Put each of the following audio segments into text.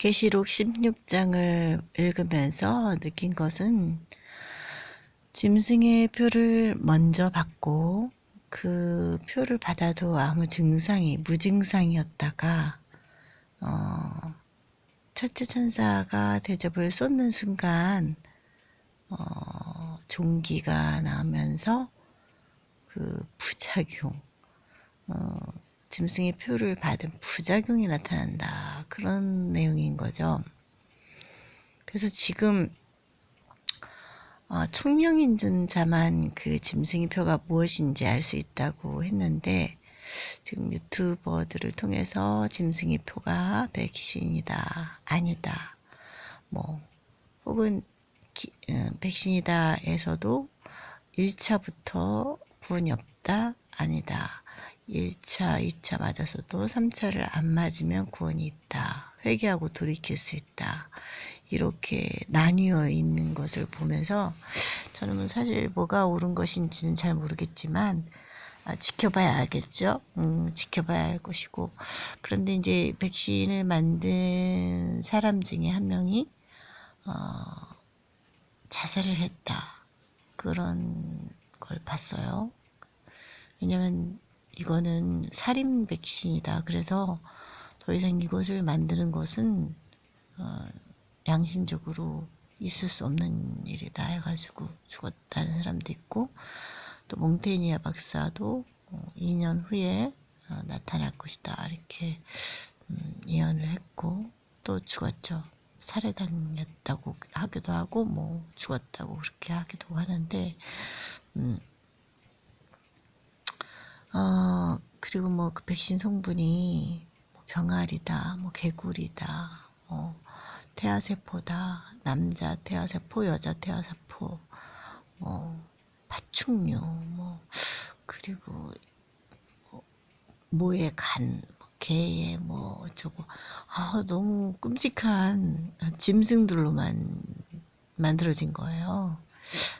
계시록 16장을 읽으면서 느낀 것은 짐승의 표를 먼저 받고 그 표를 받아도 아무 증상이 무증상이었다가 첫째 천사가 대접을 쏟는 순간 종기가 나면서 그 부작용 짐승의 표를 받은 부작용이 나타난다. 그런 내용인 거죠. 그래서 지금 총명인증 자만 그 짐승의 표가 무엇인지 알 수 있다고 했는데 지금 유튜버들을 통해서 짐승의 표가 백신이다, 아니다, 뭐 혹은 백신이다에서도 1차부터 구원이 없다, 아니다. 1차, 2차 맞아서도 3차를 안 맞으면 구원이 있다. 회개하고 돌이킬 수 있다. 이렇게 나뉘어 있는 것을 보면서 저는 사실 뭐가 옳은 것인지는 잘 모르겠지만 지켜봐야 알겠죠. 지켜봐야 할 것이고, 그런데 이제 백신을 만든 사람 중에 한 명이 자살을 했다. 그런 걸 봤어요. 왜냐면 이거는 살인 백신이다. 그래서 더 이상 이것을 만드는 것은 양심적으로 있을 수 없는 일이다 해가지고 죽었다는 사람도 있고, 또 몽테니아 박사도 2년 후에 나타날 것이다 이렇게 예언을 했고, 또 죽었죠. 살해당했다고 하기도 하고 뭐 죽었다고 그렇게 하기도 하는데 그리고 뭐 그 백신 성분이 뭐 병아리다, 뭐 개구리다, 뭐 태아세포다, 남자 태아세포, 여자 태아세포, 뭐 파충류, 뭐 그리고 뭐 모의 간, 뭐 개의 뭐 어쩌고, 너무 끔찍한 짐승들로만 만들어진 거예요.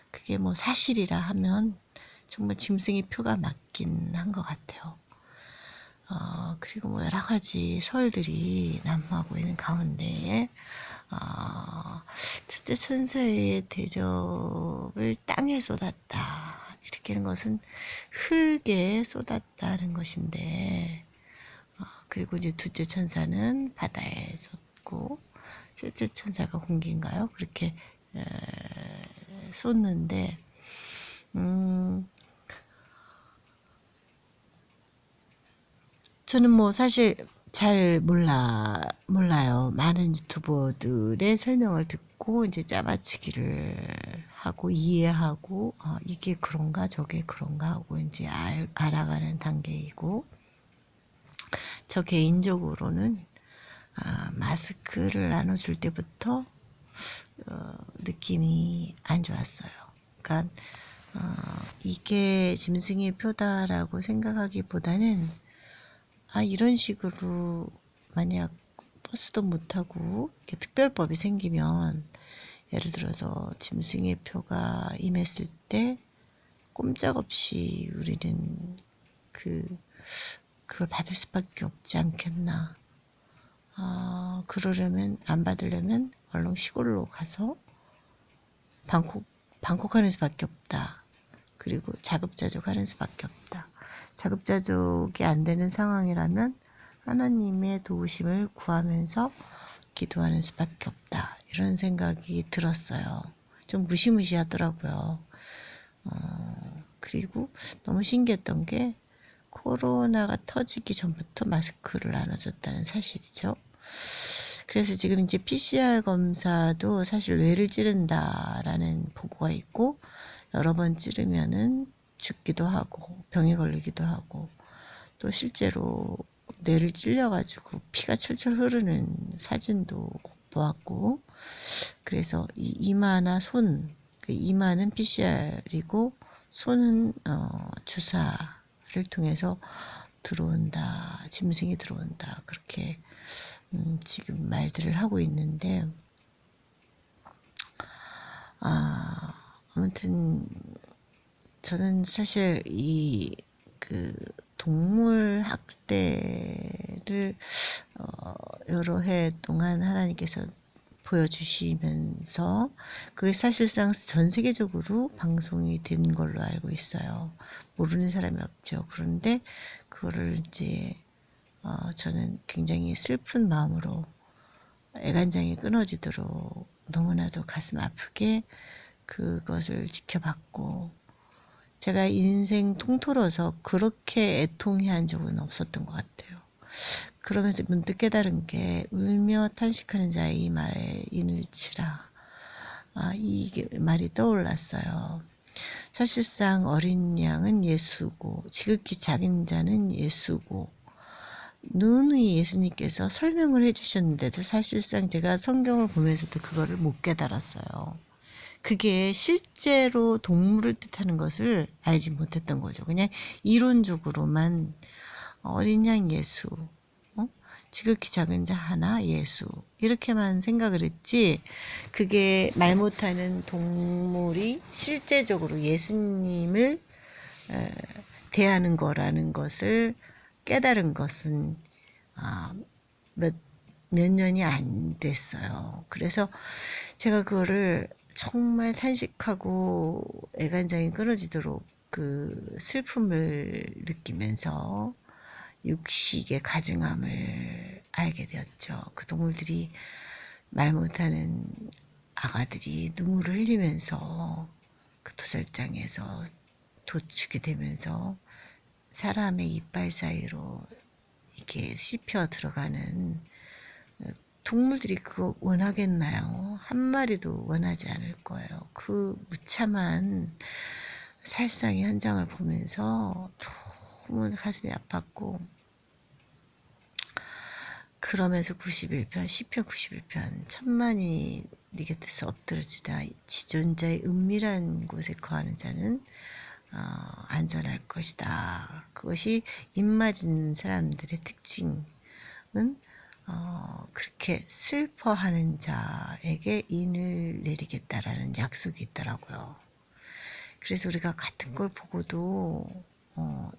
그게 뭐 사실이라 하면 정말 짐승의 표가 맞긴 한 것 같아요. 그리고 뭐 여러 가지 설들이 난무하고 있는 가운데 첫째 천사의 대접을 땅에 쏟았다. 이렇게 하는 것은 흙에 쏟았다는 것인데, 그리고 이제 둘째 천사는 바다에 쏟고, 셋째 천사가 공기인가요? 그렇게 쏟는데, 저는 뭐 사실 잘 몰라요. 많은 유튜버들의 설명을 듣고 이제 짜맞추기를 하고 이해하고 이게 그런가 저게 그런가 하고 이제 알아가는 단계이고, 저 개인적으로는 마스크를 나눠줄 때부터 느낌이 안 좋았어요. 그러니까 이게 짐승의 표다라고 생각하기보다는 이런 식으로 만약 버스도 못 타고 이렇게 특별법이 생기면, 예를 들어서 짐승의 표가 임했을 때 꼼짝없이 우리는 그걸 받을 수밖에 없지 않겠나. 그러려면, 안 받으려면 얼른 시골로 가서 방콕하는 수밖에 없다. 그리고 자급자족하는 수밖에 없다. 자급자족이 안 되는 상황이라면 하나님의 도우심을 구하면서 기도하는 수밖에 없다. 이런 생각이 들었어요. 좀 무시무시하더라고요. 그리고 너무 신기했던 게 코로나가 터지기 전부터 마스크를 나눠줬다는 사실이죠. 그래서 지금 이제 PCR 검사도 사실 뇌를 찌른다라는 보고가 있고, 여러 번 찌르면은 죽기도 하고 병에 걸리기도 하고, 또 실제로 뇌를 찔려가지고 피가 철철 흐르는 사진도 보았고, 그래서 이 이마나 손, 그 이마는 PCR이고 손은 주사를 통해서 들어온다, 짐승이 들어온다, 그렇게 지금 말들을 하고 있는데, 아무튼 저는 사실 이 동물 학대를 여러 해 동안 하나님께서 보여주시면서 그게 사실상 전 세계적으로 방송이 된 걸로 알고 있어요. 모르는 사람이 없죠. 그런데 그거를 이제 저는 굉장히 슬픈 마음으로 애간장이 끊어지도록 너무나도 가슴 아프게 그것을 지켜봤고, 제가 인생 통틀어서 그렇게 애통해한 적은 없었던 것 같아요. 그러면서 문득 깨달은 게 울며 탄식하는 자의 이 말에 인을 치라. 이 말이 떠올랐어요. 사실상 어린 양은 예수고 지극히 작은 자는 예수고 누누이 예수님께서 설명을 해주셨는데도 사실상 제가 성경을 보면서도 그거를 못 깨달았어요. 그게 실제로 동물을 뜻하는 것을 알지 못했던 거죠. 그냥 이론적으로만 어린 양 예수, 지극히 작은 자 하나 예수, 이렇게만 생각을 했지, 그게 말 못하는 동물이 실제적으로 예수님을 대하는 거라는 것을 깨달은 것은 몇 년이 안 됐어요. 그래서 제가 그거를 정말 탄식하고 애간장이 끊어지도록 그 슬픔을 느끼면서 육식의 가증함을 알게 되었죠. 그 동물들이, 말 못하는 아가들이 눈물을 흘리면서 그 도살장에서 도축이 되면서 사람의 이빨 사이로 이렇게 씹혀 들어가는, 동물들이 그거 원하겠나요? 한 마리도 원하지 않을 거예요. 그 무참한 살상의 현장을 보면서 너무 가슴이 아팠고, 그러면서 91편, 시편 91편, 천만이 네 곁에서 엎드러지다 지존자의 은밀한 곳에 거하는 자는 안전할 것이다. 그것이 입맞은 사람들의 특징은 그렇게 슬퍼하는 자에게 인을 내리겠다라는 약속이 있더라고요. 그래서 우리가 같은 걸 보고도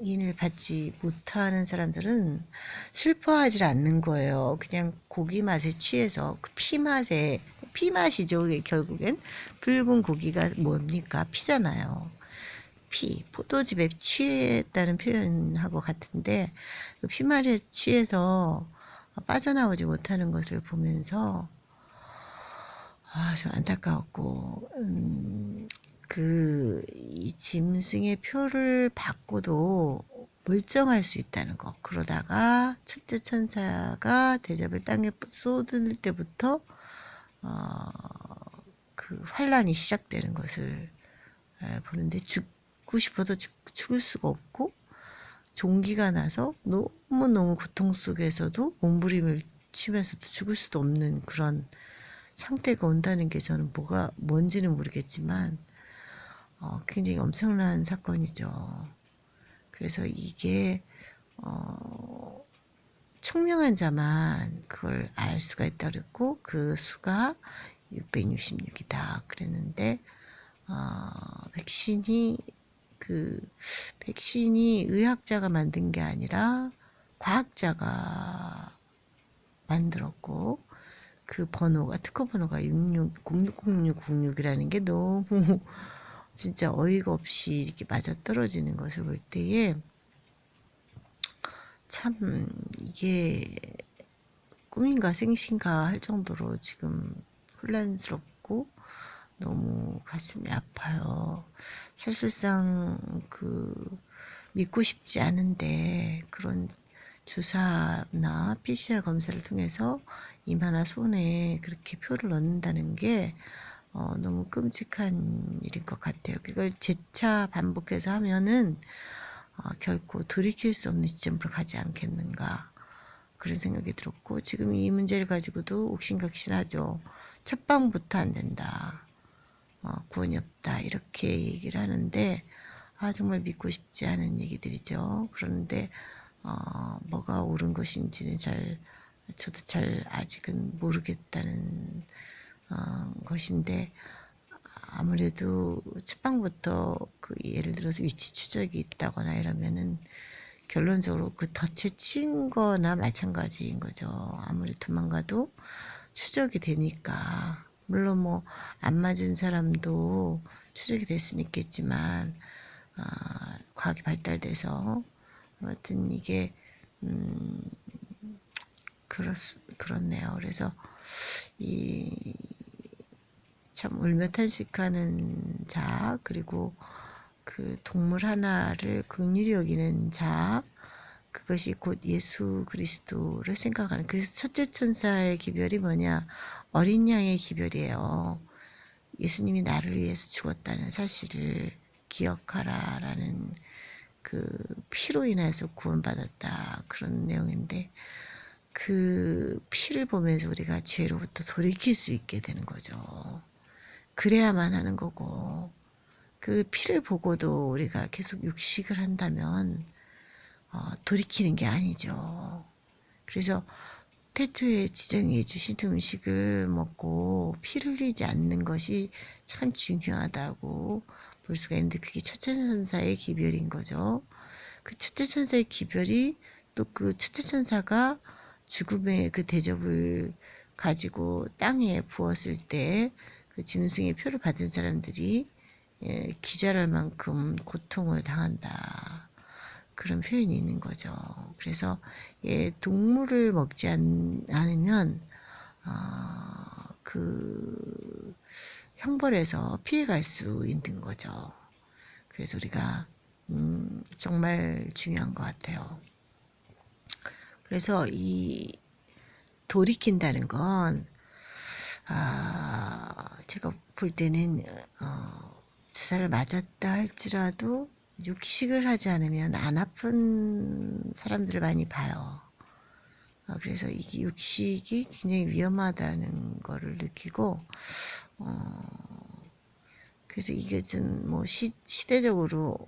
인을 받지 못하는 사람들은 슬퍼하지 않는 거예요. 그냥 고기 맛에 취해서 그 피맛이죠. 결국엔 붉은 고기가 뭡니까? 피잖아요. 포도즙에 취했다는 표현하고 같은데, 그 피말에 취해서 빠져나오지 못하는 것을 보면서 좀 안타까웠고, 이 짐승의 표를 받고도 멀쩡할 수 있다는 거. 그러다가 첫째 천사가 대접을 땅에 쏟을 때부터 그 환란이 시작되는 것을 보는데, 죽고 싶어도 죽을 수가 없고, 종기가 나서 너무너무 고통 속에서도 몸부림을 치면서도 죽을 수도 없는 그런 상태가 온다는 게, 저는 뭔지는 모르겠지만 굉장히 엄청난 사건이죠. 그래서 이게 총명한 자만 그걸 알 수가 있다 그랬고, 그 수가 666이다 그랬는데, 백신이 의학자가 만든 게 아니라 과학자가 만들었고, 그 특허 번호가 060606이라는 게 너무 진짜 어이가 없이 이렇게 맞아떨어지는 것을 볼 때에, 참 이게 꿈인가 생신가 할 정도로 지금 혼란스럽고 너무 가슴이 아파요. 사실상 믿고 싶지 않은데, 그런 주사나 PCR 검사를 통해서 이마나 손에 그렇게 표를 넣는다는 게 너무 끔찍한 일인 것 같아요. 그걸 재차 반복해서 하면은 결코 돌이킬 수 없는 지점으로 가지 않겠는가, 그런 생각이 들었고, 지금 이 문제를 가지고도 옥신각신하죠. 첫 방부터 안 된다, 구원이 없다, 이렇게 얘기를 하는데, 정말 믿고 싶지 않은 얘기들이죠. 그런데 뭐가 옳은 것인지는 저도 잘 아직은 모르겠다는 것인데, 아무래도 첫방부터 예를 들어서 위치 추적이 있다거나 이러면은 결론적으로 그 덫에 친 거나 마찬가지인 거죠. 아무리 도망가도 추적이 되니까. 물론 뭐 안 맞은 사람도 추적이 될 수는 있겠지만 과학이 발달돼서 아무튼 이게 그렇네요. 그래서 이 참 울며 탄식하는 자, 그리고 그 동물 하나를 긍휼히 여기는 자, 그것이 곧 예수 그리스도를 생각하는. 그래서 첫째 천사의 기별이 뭐냐? 어린 양의 기별이에요. 예수님이 나를 위해서 죽었다는 사실을 기억하라라는 그 피로 인해서 구원받았다, 그런 내용인데, 그 피를 보면서 우리가 죄로부터 돌이킬 수 있게 되는 거죠. 그래야만 하는 거고, 그 피를 보고도 우리가 계속 육식을 한다면 돌이키는 게 아니죠. 그래서 태초에 지정해 주신 음식을 먹고 피를 흘리지 않는 것이 참 중요하다고 볼 수가 있는데, 그게 첫째 천사의 기별인 거죠. 그 첫째 천사의 기별이 또 그 첫째 천사가 죽음의 그 대접을 가지고 땅에 부었을 때 그 짐승의 표를 받은 사람들이 기절할 만큼 고통을 당한다, 그런 표현이 있는 거죠. 그래서 동물을 먹지 않으면 그 형벌에서 피해갈 수 있는 거죠. 그래서 우리가 정말 중요한 것 같아요. 그래서 이 돌이킨다는 건 제가 볼 때는 주사를 맞았다 할지라도 육식을 하지 않으면 안 아픈 사람들을 많이 봐요. 그래서 이 육식이 굉장히 위험하다는 거를 느끼고, 그래서 이게 좀 뭐 시제적으로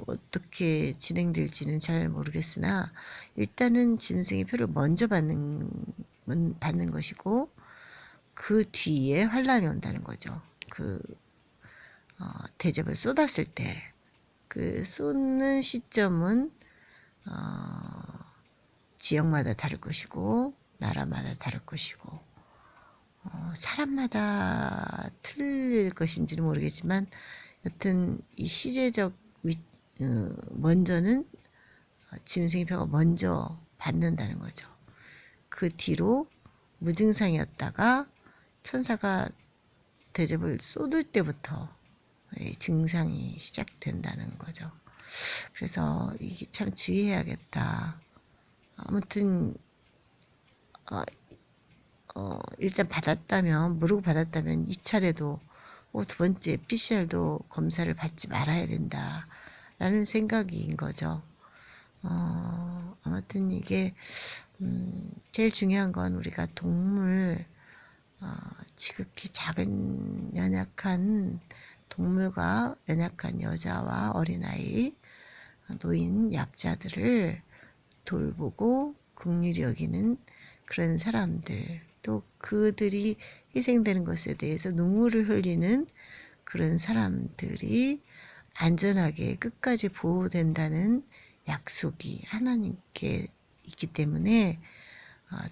어떻게 진행될지는 잘 모르겠으나, 일단은 짐승의 표를 먼저 받는 것이고, 그 뒤에 환란이 온다는 거죠. 그 대접을 쏟았을 때 그 쏟는 시점은 지역마다 다를 것이고 나라마다 다를 것이고 사람마다 틀릴 것인지는 모르겠지만, 여튼 이 시제적 먼저는 짐승의 표가 먼저 받는다는 거죠. 그 뒤로 무증상이었다가 천사가 대접을 쏟을 때부터 증상이 시작된다는 거죠. 그래서 이게 참 주의해야겠다. 아무튼 일단 모르고 받았다면 2차례도 두 번째 PCR도 검사를 받지 말아야 된다, 라는 생각인 거죠. 아무튼 이게 제일 중요한 건 우리가 동물, 지극히 작은 연약한 동물과 연약한 여자와 어린아이, 노인, 약자들을 돌보고 긍휼히 여기는 그런 사람들, 또 그들이 희생되는 것에 대해서 눈물을 흘리는 그런 사람들이 안전하게 끝까지 보호된다는 약속이 하나님께 있기 때문에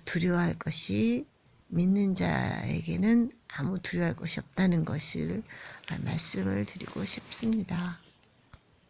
두려워할 것이, 믿는 자에게는 아무 두려워할 것이 없다는 것을 말씀을 드리고 싶습니다.